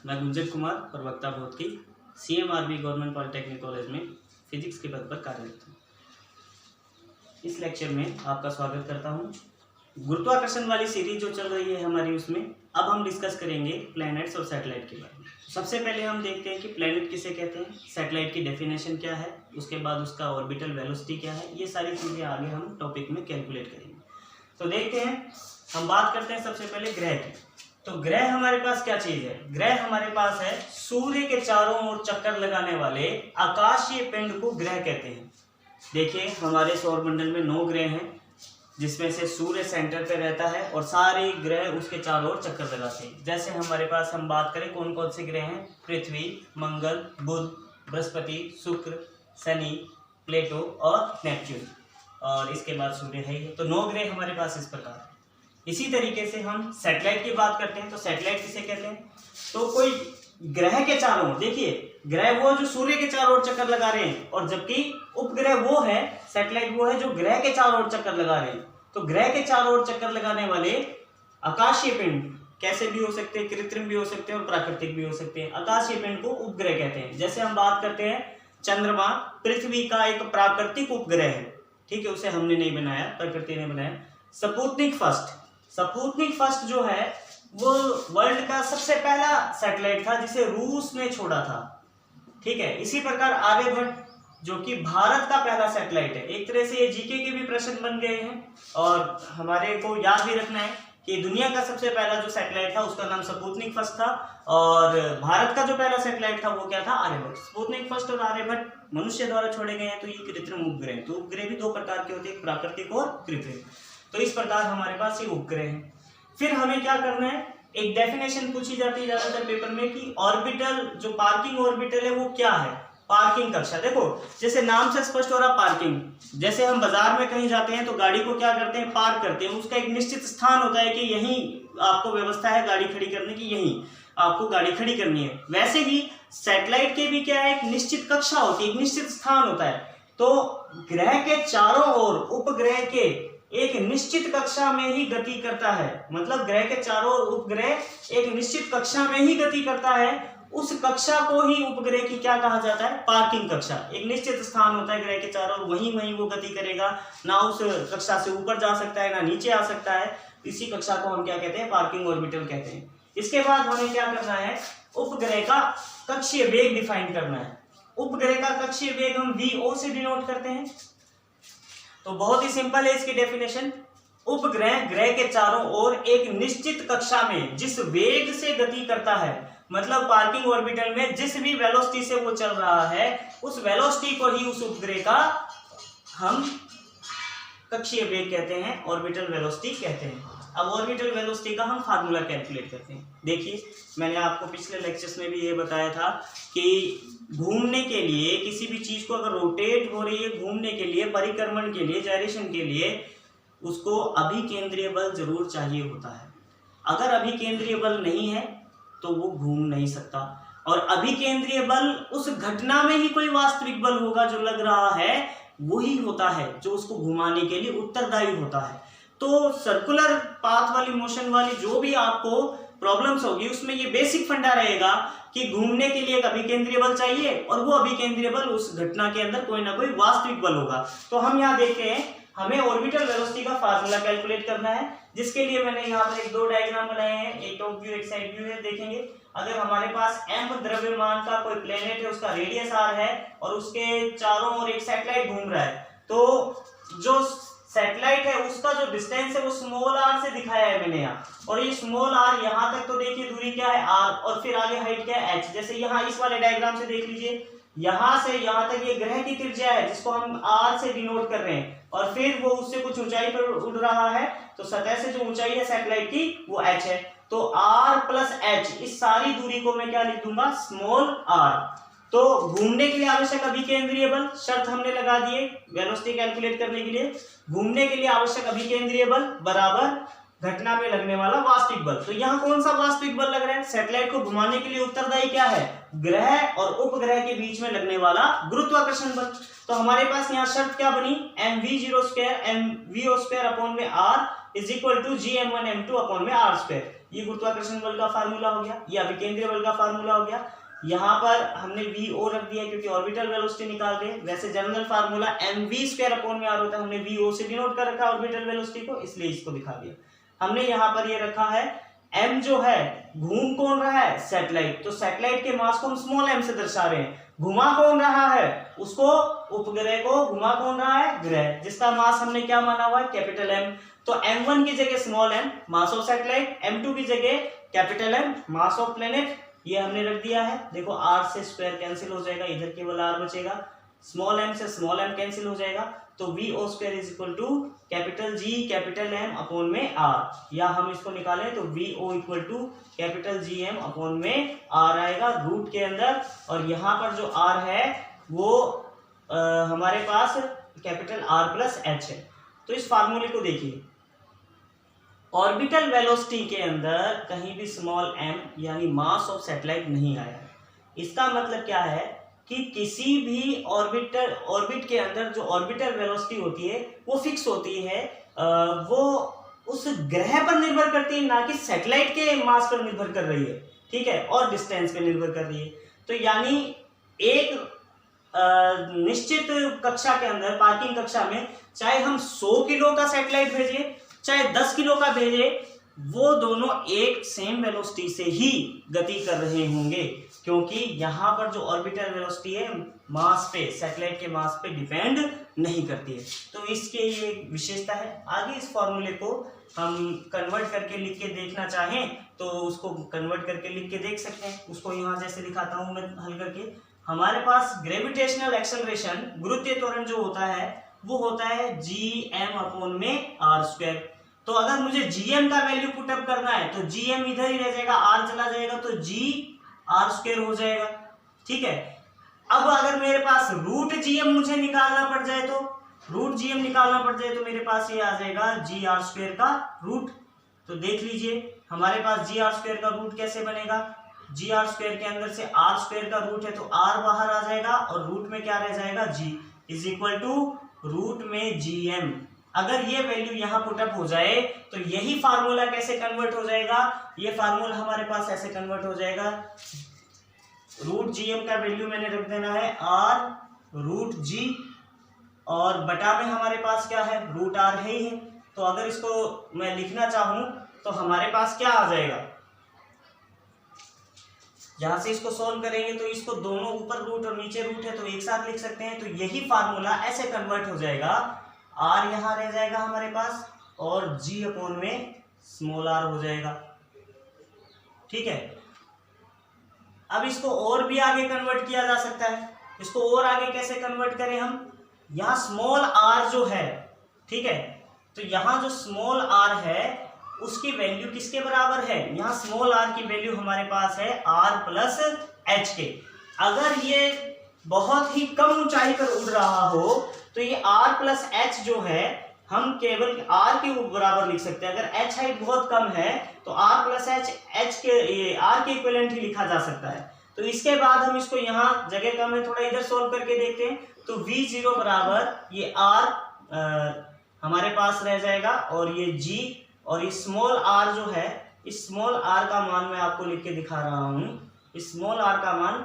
मैं गुंजन कुमार प्रवक्ता भौतिकी CMRB गवर्नमेंट पॉलिटेक्निक कॉलेज में फिजिक्स के पद पर कार्यरत हूँ। इस लेक्चर में आपका स्वागत करता हूँ। गुरुत्वाकर्षण वाली सीरीज जो चल रही है हमारी, उसमें अब हम डिस्कस करेंगे प्लैनेट्स और सैटेलाइट के बारे में। सबसे पहले हम देखते हैं कि प्लैनेट किसे कहते हैं, सैटेलाइट की डेफिनेशन क्या है, उसके बाद उसका ऑर्बिटल वेलोसिटी क्या है। ये सारी चीज़ें आगे हम टॉपिक में कैलकुलेट करेंगे। तो देखते हैं, हम बात करते हैं सबसे पहले ग्रह की। तो ग्रह हमारे पास क्या चीज है? ग्रह हमारे पास है सूर्य के चारों ओर चक्कर लगाने वाले आकाशीय पिंड को ग्रह कहते हैं। देखिए, हमारे सौरमंडल में 9 ग्रह हैं, जिसमें से सूर्य सेंटर पे रहता है और सारे ग्रह उसके चारों ओर चक्कर लगाते हैं। जैसे हमारे पास हम बात करें कौन कौन से ग्रह हैं, पृथ्वी, मंगल, बुध, बृहस्पति, शुक्र, शनि, प्लेटो और नेपच्यून, और इसके बाद सूर्य है। तो 9 ग्रह हमारे पास इस प्रकार है। इसी तरीके से हम सैटेलाइट की बात करते हैं। तो सैटेलाइट किसे कहते हैं? तो कोई ग्रह के चारों ओर, देखिए ग्रह वो जो सूर्य के चारों ओर चक्कर लगा रहे हैं, और जबकि उपग्रह वो है, सैटेलाइट वो है जो ग्रह के चारों ओर चक्कर लगा रहे हैं। तो ग्रह के चारों ओर चक्कर लगाने वाले आकाशीय पिंड कैसे भी हो सकते हैं, कृत्रिम भी हो सकते हैं और प्राकृतिक भी हो सकते हैं। आकाशीय पिंड को उपग्रह कहते हैं। जैसे हम बात करते हैं चंद्रमा पृथ्वी का एक प्राकृतिक उपग्रह है, ठीक है, उसे हमने नहीं बनाया, प्रकृति ने बनाया। स्पुतनिक फर्स्ट जो है वो वर्ल्ड का सबसे पहला सैटेलाइट था जिसे रूस ने छोड़ा था, ठीक है। इसी प्रकार आर्यभट्ट जो कि भारत का पहला सैटेलाइट है। एक तरह से ये जीके के भी प्रश्न बन गए हैं, और हमारे को याद भी रखना है कि दुनिया का सबसे पहला जो सैटेलाइट था उसका नाम स्पुतनिक फर्स्ट था, और भारत का जो पहला सैटेलाइट था वो क्या था? आर्यभट्ट। स्पुतनिक फर्स्ट और आर्यभट्ट मनुष्य द्वारा छोड़े गए हैं। तो ये कृत्रिम उपग्रह। तो उपग्रह भी 2 प्रकार के होते हैं, प्राकृतिक और कृत्रिम। तो इस प्रकार हमारे पास ये उपग्रह है। फिर हमें क्या करना है, एक डेफिनेशन पूछी जाती है ज्यादातर पेपर में कि ऑर्बिटल, जो पार्किंग ऑर्बिटल है वो क्या है? पार्किंग कक्षा। देखो, जैसे नाम से स्पष्ट हो रहा पार्किंग, जैसे हम बाजार में कहीं जाते हैं तो गाड़ी को क्या करते हैं? पार्क करते हैं। उसका एक निश्चित स्थान होता है कि यहीं आपको व्यवस्था है गाड़ी खड़ी करने की, यहीं आपको गाड़ी खड़ी करनी है। वैसे ही सैटेलाइट के भी क्या है, एक निश्चित कक्षा होती है, एक निश्चित स्थान होता है। तो ग्रह के चारों ओर उपग्रह के एक निश्चित कक्षा में ही गति करता है। मतलब ग्रह के चारों ओर उपग्रह एक निश्चित कक्षा में ही गति करता है। उस कक्षा को ही उपग्रह की क्या कहा जाता है? पार्किंग कक्षा। एक निश्चित स्थान होता है ग्रह के चारों ओर, वहीं वो गति करेगा, ना उस कक्षा से ऊपर जा सकता है ना नीचे आ सकता है। इसी कक्षा को हम क्या कहते हैं? पार्किंग ऑर्बिटल कहते हैं। इसके बाद हमें क्या करना है? उपग्रह का कक्षीय वेग डिफाइन करना है। उपग्रह का कक्षीय वेग हम VO से डिनोट करते हैं। तो बहुत ही सिंपल है इसकी डेफिनेशन। उपग्रह ग्रह के चारों ओर एक निश्चित कक्षा में जिस वेग से गति करता है, मतलब पार्किंग ऑर्बिटल में जिस भी वेलोसिटी से वो चल रहा है, उस वेलोसिटी को ही उस उपग्रह का हम कक्षीय वेग कहते हैं, ऑर्बिटल वेलोसिटी कहते हैं। अब ऑर्बिटल वेलोसिटी का हम फार्मूला कैलकुलेट करते हैं। देखिए, मैंने आपको पिछले लेक्चर्स में भी ये बताया था कि घूमने के लिए, किसी भी चीज को अगर रोटेट हो रही है, घूमने के लिए, परिक्रमण के लिए, जाइरेशन के लिए, उसको अभिकेंद्रीय बल जरूर चाहिए होता है। अगर अभिकेंद्रीय बल नहीं है तो वो घूम नहीं सकता, और अभिकेंद्रीय बल उस घटना में ही कोई वास्तविक बल होगा जो लग रहा है, वही होता है जो उसको घुमाने के लिए उत्तरदायी होता है। तो सर्कुलर पाथ वाली मोशन वाली जो भी आपको प्रॉब्लम्स होगी, उसमें ये बेसिक फंडा रहेगा कि घूमने के लिए एक अभिकेंद्रीय बल चाहिए, और वो अभिकेंद्रीय बल उस घटना के अंदर कोई ना कोई वास्तविक बल होगा। तो हम यहाँ देखते हैं, हमें ऑर्बिटल वेलोसिटी का फार्मूला कैलकुलेट करना है, जिसके लिए मैंने यहाँ पर 2 डायग्राम बनाए हैं, एक टॉप व्यू एक साइड व्यू है। देखेंगे, अगर हमारे पास m द्रव्यमान का कोई प्लेनेट है, उसका रेडियस r है, और उसके चारों ओर एक सैटेलाइट घूम रहा है, तो जो सैटेलाइट है उसका जो डिस्टेंस है वो स्मॉल r से दिखाया है मैंने यहाँ, और ये स्मॉल r यहाँ तक तो देखिए दूरी क्या है r, और फिर आगे हाइट क्या है h। जैसे यहाँ इस वाले डायग्राम से देख लीजिए, यहाँ से यहाँ तक ये ग्रह की त्रिज्या है जिसको हम r से डिनोट कर रहे हैं, और फिर वो उससे कुछ ऊंचाई पर उड़ रहा है, तो सतह से जो ऊंचाई है सैटेलाइट की वो h है। तो r प्लस h, इस सारी दूरी को मैं क्या लिख दूंगा? Small r। तो घूमने के लिए आवश्यक अभिकेंद्रीय बल, शर्त हमने लगा दिए वेलोसिटी कैलकुलेट करने के लिए, घूमने के लिए आवश्यक अभिकेंद्रीय बल बराबर घटना में लगने वाला वास्तविक बल। तो यहाँ कौन सा वास्तविक बल लग रहा है? सैटेलाइट को घुमाने के लिए उत्तरदायी क्या है? ग्रह और उपग्रह के बीच में लगने वाला गुरुत्वाकर्षण बल। तो हमारे पास यहाँ शर्त क्या बनी? mv0 square mvo square upon में r is equal to gm1m2 upon में r स्क्वायर। ये गुरुत्वाकर्षण बल का फार्मूला हो गया, ये अभिकेंद्रीय बल का फार्मूला हो गया। यहाँ पर हमने VO रख दिया क्योंकि ऑर्बिटल वेलोसिटी निकाल रहे हैं। वैसे जनरल फार्मूला mv²/r होता है, हमने VO से डिनोट कर रखा है ऑर्बिटल वेलोसिटी को, इसलिए इसको दिखा दिया। हमने यहाँ पर ये रखा है m जो है घूम कौन रहा है, सैटेलाइट, तो सैटेलाइट के मास को हम स्मॉल m से दर्शा रहे हैं। घुमा कौन रहा है उसको, उपग्रह को घुमा कौन रहा है, ग्रह, जिसका मास हमने क्या माना हुआ है, कैपिटल M। तो m1 की जगह small m mass of satellite, m2 की जगह capital M mass of planet, ये हमने रख दिया है। देखो r से स्क्वायर कैंसिल हो जाएगा, इधर केवल r बचेगा, स्मॉल m से स्मॉल m कैंसिल हो जाएगा, तो VO² is equal to capital G capital M upon में r, या हम इसको निकालें तो VO equal to capital GM upon में r आएगा रूट के अंदर। और यहाँ पर जो r है वो हमारे पास कैपिटल R प्लस H है। तो इस फार्मूले को देखिए, ऑर्बिटल वेलोसिटी के अंदर कहीं भी स्मॉल m यानी मास ऑफ सैटेलाइट नहीं आया है। इसका मतलब क्या है कि किसी भी ऑर्बिट के अंदर जो ऑर्बिटल वेलोसिटी होती है वो फिक्स होती है, वो उस ग्रह पर निर्भर करती है, ना कि सैटेलाइट के मास पर निर्भर कर रही है, ठीक है, और डिस्टेंस पे निर्भर कर रही है। तो यानी एक निश्चित कक्षा के अंदर, पार्किंग कक्षा में, चाहे हम 100 किलो का सैटेलाइट भेजें चाहे 10 किलो का भेजे, वो दोनों एक सेम वेलोसिटी से ही गति कर रहे होंगे, क्योंकि यहाँ पर जो ऑर्बिटल वेलोसिटी है मास पे, सैटेलाइट के मास पे डिपेंड नहीं करती है। तो इसके ये विशेषता है। आगे इस फॉर्मूले को हम कन्वर्ट करके लिख के देखना चाहें तो उसको कन्वर्ट करके लिख के देख सकते हैं। उसको यहाँ जैसे दिखाता हूँ मैं हल करके। हमारे पास ग्रेविटेशनल एक्सेलरेशन, गुरुत्वीय त्वरण जो होता है वो होता है Gm अपॉन में r²। तो अगर मुझे Gm का वैल्यू पुटअप करना है तो Gm इधर ही रह जाएगा, r चला जाएगा तो G r² हो जाएगा, ठीक है। अब अगर मेरे पास रूट Gm मुझे निकालना पड़ जाए तो मेरे पास ये आ जाएगा Gr² का रूट। तो देख लीजिए हमारे पास Gr² का रूट कैसे बनेगा, Gr² के अंदर से r² का रूट है तो r बाहर आ जाएगा और रूट में क्या रह जाएगा, G is equal to root में Gm। अगर ये वैल्यू यहाँ पुटअप हो जाए तो यही फार्मूला कैसे कन्वर्ट हो जाएगा, ये फार्मूला हमारे पास ऐसे कन्वर्ट हो जाएगा, रूट Gm का वैल्यू मैंने रख देना है r रूट G, और बटा में हमारे पास क्या है, रूट r है ही है। तो अगर इसको मैं लिखना चाहूं तो हमारे पास क्या आ जाएगा, यहां से इसको सॉल्व करेंगे तो इसको दोनों ऊपर रूट और नीचे रूट है तो एक साथ लिख सकते हैं। तो यही फार्मूला ऐसे कन्वर्ट हो जाएगा, r यहां रह जाएगा हमारे पास और G अपॉन में स्मॉल r हो जाएगा, ठीक है। अब इसको और भी आगे कन्वर्ट किया जा सकता है। इसको और आगे कैसे कन्वर्ट करें हम, यहाँ स्मॉल r जो है, ठीक है, तो यहाँ जो स्मॉल r है उसकी वैल्यू किसके बराबर है, यहाँ स्मॉल r की वैल्यू हमारे पास है r प्लस h के। अगर ये बहुत ही कम ऊंचाई पर उड़ रहा हो तो ये r प्लस h जो है हम केवल r के बराबर लिख सकते हैं। अगर h हाइट बहुत कम है तो r प्लस h के r के इक्विवेलेंट ही लिखा जा सकता है। तो इसके बाद हम इसको यहाँ जगह कम है, थोड़ा इधर सोल्व करके देखते हैं। तो v0 बराबर ये r हमारे पास रह जाएगा और ये G और ये स्मॉल r जो है, इस स्मॉल r का मान मैं आपको लिख के दिखा रहा हूँ। इस स्मॉल r का मान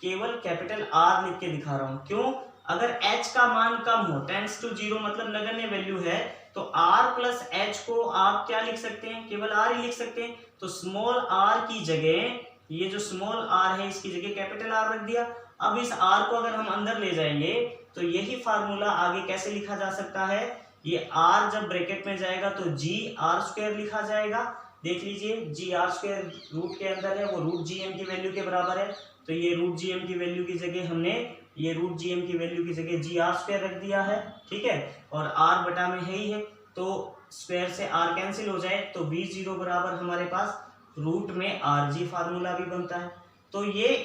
केवल कैपिटल R लिख के दिखा रहा हूँ। क्यों, अगर h का मान कम हो, टेंड्स टू 0 मतलब नगण्य वैल्यू है, तो r प्लस h को आप क्या लिख सकते हैं, केवल r ही लिख सकते हैं। तो स्मॉल r की जगह, ये जो स्मॉल r है इसकी जगह कैपिटल R रख दिया। अब इस r को अगर हम अंदर ले जाएंगे तो यही फार्मूला आगे कैसे लिखा जा सकता है, ये r जब ब्रैकेट में जाएगा तो Gr² लिखा जाएगा। देख लीजिए Gr² रूट के अंदर है, वो रूट Gm की वैल्यू के बराबर है। तो ये रूट Gm की वैल्यू की जगह हमने ये रूट Gm की वैल्यू की जगह Gr² रख दिया है, ठीक है, और r बटा में है ही है तो स्क्वायर से r कैंसिल हो जाए तो v0 बराबर हमारे पास रूट में rg फार्मूला भी बनता है। तो ये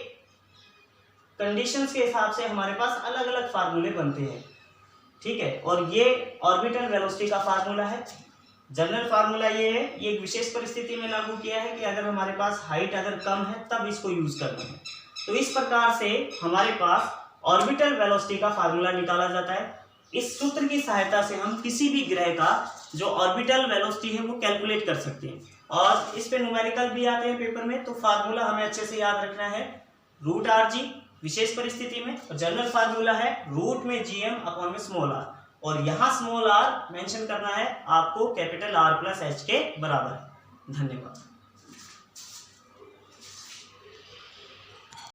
कंडीशंस के हिसाब से हमारे पास अलग अलग फार्मूले बनते हैं, ठीक है। और ये ऑर्बिटल वेलोसिटी का फार्मूला है। जनरल फार्मूला ये है, ये एक विशेष परिस्थिति में लागू किया है कि अगर हमारे पास हाइट अगर कम है तब इसको यूज करना है। तो इस प्रकार से हमारे पास ऑर्बिटल वेलोसिटी का फार्मूला निकाला जाता है। इस सूत्र की सहायता से हम किसी भी ग्रह का जो ऑर्बिटल वेलोसिटी है वो कैलकुलेट कर सकते हैं। और इस पे न्यूमेरिकल भी आते हैं पेपर में, तो फार्मूला हमें अच्छे से याद रखना है √rg विशेष परिस्थिति में, और जनरल फार्मूला है रूट में gm अपॉन में स्मॉल r, और यहाँ स्मॉल r मेंशन करना है आपको कैपिटल R प्लस h के बराबर है। धन्यवाद।